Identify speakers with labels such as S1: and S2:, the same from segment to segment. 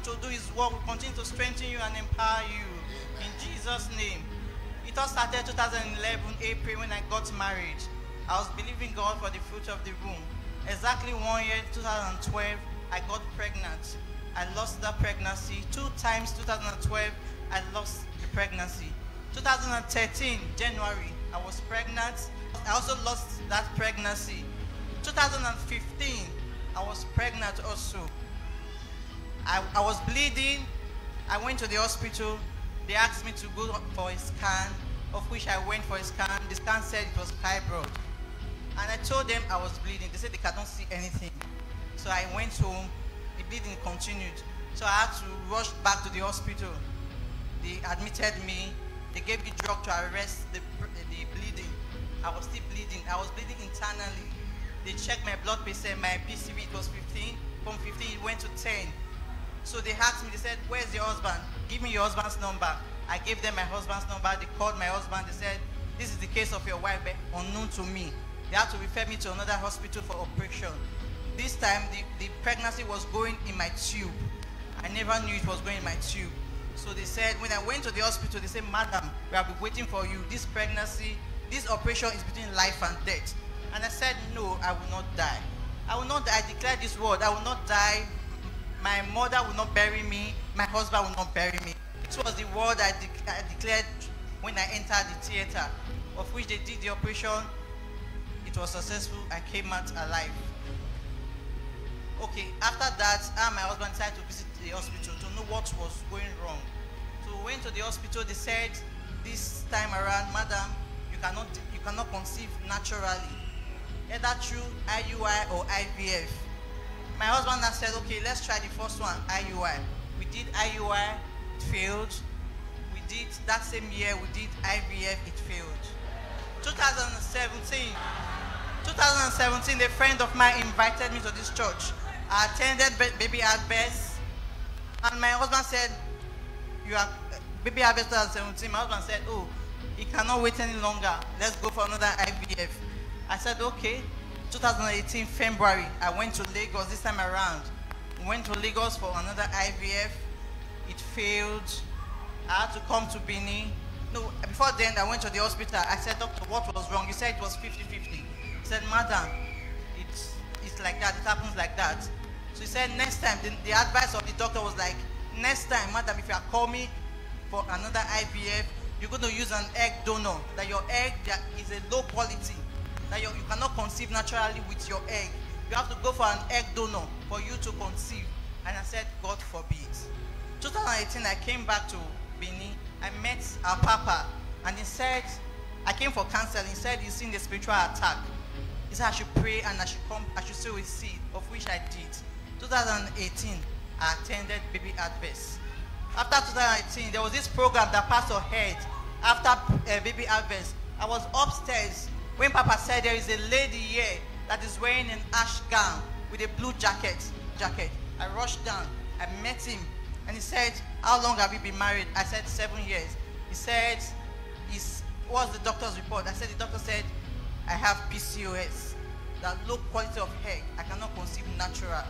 S1: to do His work will continue to strengthen you and empower you. In Jesus' name. It all started 2011 April when I got married. I was believing God for the fruit of the womb. Exactly 1 year, 2012, I got pregnant. I lost that pregnancy. 2 times 2012, I lost the pregnancy. 2013, January, I was pregnant. I also lost that pregnancy. 2015, I was pregnant also. I was bleeding. I went to the hospital. They asked me to go for a scan, of which I went for a scan. The scan said it was fibroid. And I told them I was bleeding. They said they cannot see anything. So I went home. The bleeding continued. So I had to rush back to the hospital. They admitted me. They gave me drug to arrest the bleeding. I was still bleeding. I was bleeding internally. They checked my blood pressure. My PCV, it was 15. From 15, it went to 10. So they asked me, they said, where's your husband? Give me your husband's number. I gave them my husband's number. They called my husband. They said, this is the case of your wife, but unknown to me. They had to refer me to another hospital for operation. This time, the pregnancy was going in my tube. I never knew it was going in my tube. So they said, when I went to the hospital, they said, madam, we have been waiting for you. This pregnancy, this operation is between life and death. And I said, no, I will not die. I will not die. I declared this word. I will not die. My mother will not bury me. My husband will not bury me. This was the word I declared when I entered the theater, of which they did the operation. It was successful. I came out alive. Okay, after that, my husband decided to visit the hospital to know what was going wrong. So we went to the hospital. They said, this time around, madam, you cannot conceive naturally, either through IUI or IVF. My husband has said, okay, let's try the first one, IUI. We did IUI, it failed. We did, that same year, we did IVF, it failed. 2017, a friend of mine invited me to this church. I attended Baby Harvest, and my husband said, you are Baby Harvest 2017. My husband said, oh, he cannot wait any longer. Let's go for another IVF. I said, okay. 2018 February, I went to Lagos this time around. We went to Lagos for another IVF. It failed. I had to come to Benin. No, before then I went to the hospital. I said, doctor, what was wrong? He said it was 50-50. He said, madam, it's like that, it happens like that. So he said, next time, the advice of the doctor was like, next time, madam, if you are calling for another IVF, you're going to use an egg donor. That your egg is a low quality. That you cannot conceive naturally with your egg. You have to go for an egg donor for you to conceive. And I said, God forbid. 2018, I came back to Benin. I met our papa, and he said, I came for counseling. He said he's seen the spiritual attack. He said I should pray and I should sow a seed, of which I did. 2018, I attended Baby Harvest. After 2018, there was this program that Pastor had after Baby Harvest. I was upstairs when Papa said there is a lady here that is wearing an ash gown with a blue jacket. I rushed down. I met him, and he said, how long have you been married? I said, 7 years. He said, what's the doctor's report? I said, the doctor said, I have PCOS, that low quality of egg. I cannot conceive natural.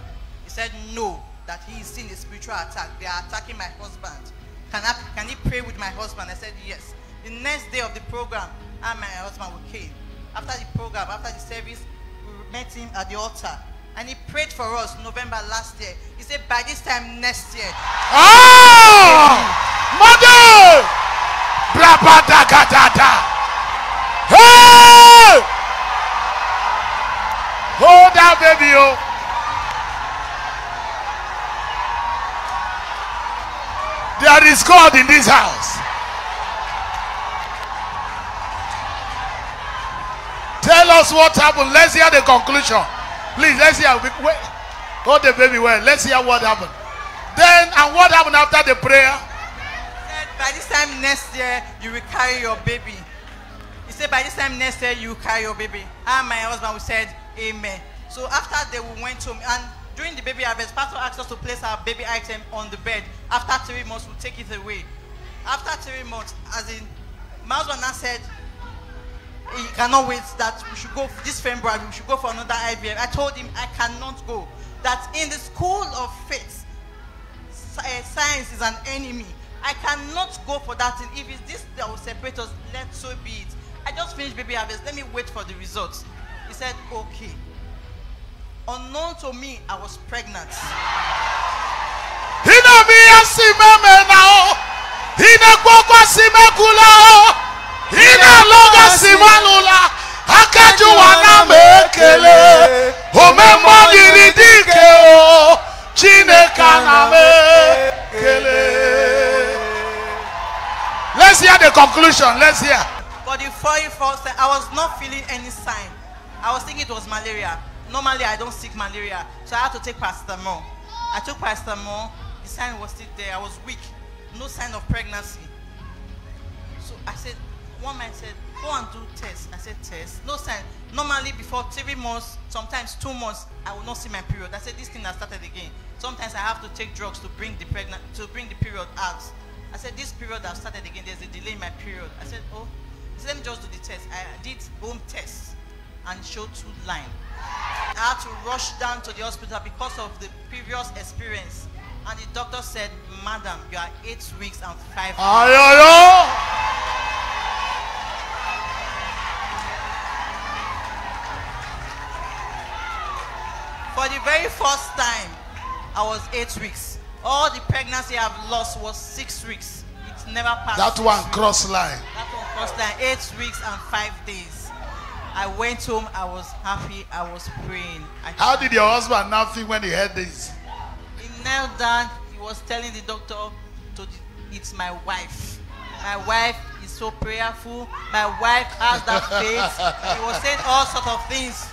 S1: He said, no, that he is seeing a spiritual attack. They are attacking my husband. Can he pray with my husband? I said, yes. The next day of the program, I and my husband came. After the program, after the service, we met him at the altar. And he prayed for us November last year. He said, by this time next year.
S2: Oh! Mother! Blabadakadada! Hey! Hold that baby, oh. There is God in this house. Tell us what happened. Let's hear the conclusion. Please, let's hear. Wait. Hold the baby well. Let's hear what happened. Then, and what happened after the prayer?
S1: He said, by this time next year, you will carry your baby. He said, by this time next year, you will carry your baby. And my husband, we said, amen. So after that, we went home. And during the baby harvest, Pastor asked us to place our baby item on the bed. After 3 months, we'll take it away. After 3 months, as in, my husband now said, he cannot wait, that we should go this February, we should go for another IVF. I told him I cannot go. That in the school of faith, science is an enemy. I cannot go for that thing. If it's this that will separate us, let so be it. I just finished baby harvest. Let me wait for the results. He said, okay. Unknown to me, I was pregnant.
S2: Let's hear the conclusion. Let's hear.
S1: For the very first time, I was not feeling any sign. I was thinking it was malaria. Normally, I don't seek malaria, so I had to take paracetamol. I took paracetamol. The sign was still there. I was weak. No sign of pregnancy. So I said, one man said, go and do tests. I said, test. No sign. Normally, before 3 months, sometimes 2 months, I will not see my period. I said, this thing has started again. Sometimes I have to take drugs to bring the period out. I said, this period has started again. There's a delay in my period. I said, oh. He said, let me just do the test. I did home tests and showed 2 lines. I had to rush down to the hospital because of the previous experience. And the doctor said, madam, you are 8 weeks and 5 days. For the very first time, I was 8 weeks. All the pregnancy I've lost was 6 weeks. It never passed.
S2: That one cross line.
S1: That one cross line. 8 weeks and 5 days. I went home, I was happy, I was praying.
S2: How did your husband now feel when he heard this?
S1: He knelt down, he was telling the doctor, it's my wife. My wife is so prayerful. My wife has that faith. He was saying all sorts of things.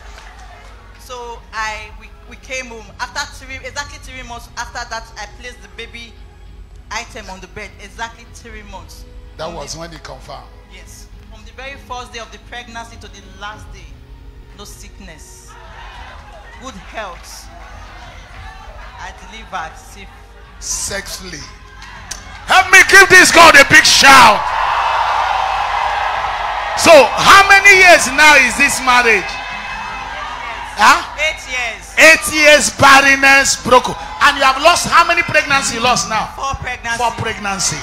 S1: So we came home. After exactly 3 months after that, I placed the baby item on the bed. Exactly 3 months.
S2: That was when he confirmed.
S1: Yes. From the very first day of the pregnancy to the last day, no sickness, good health. I delivered
S2: safely. Help me give this God a big shout. So, how many years now is this marriage?
S1: 8 years.
S2: 8 years barrenness broken. And you have lost how many pregnancies you lost now?
S1: 4 pregnancies.
S2: 4 pregnancy.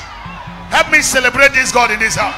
S2: Help me celebrate this God in this house.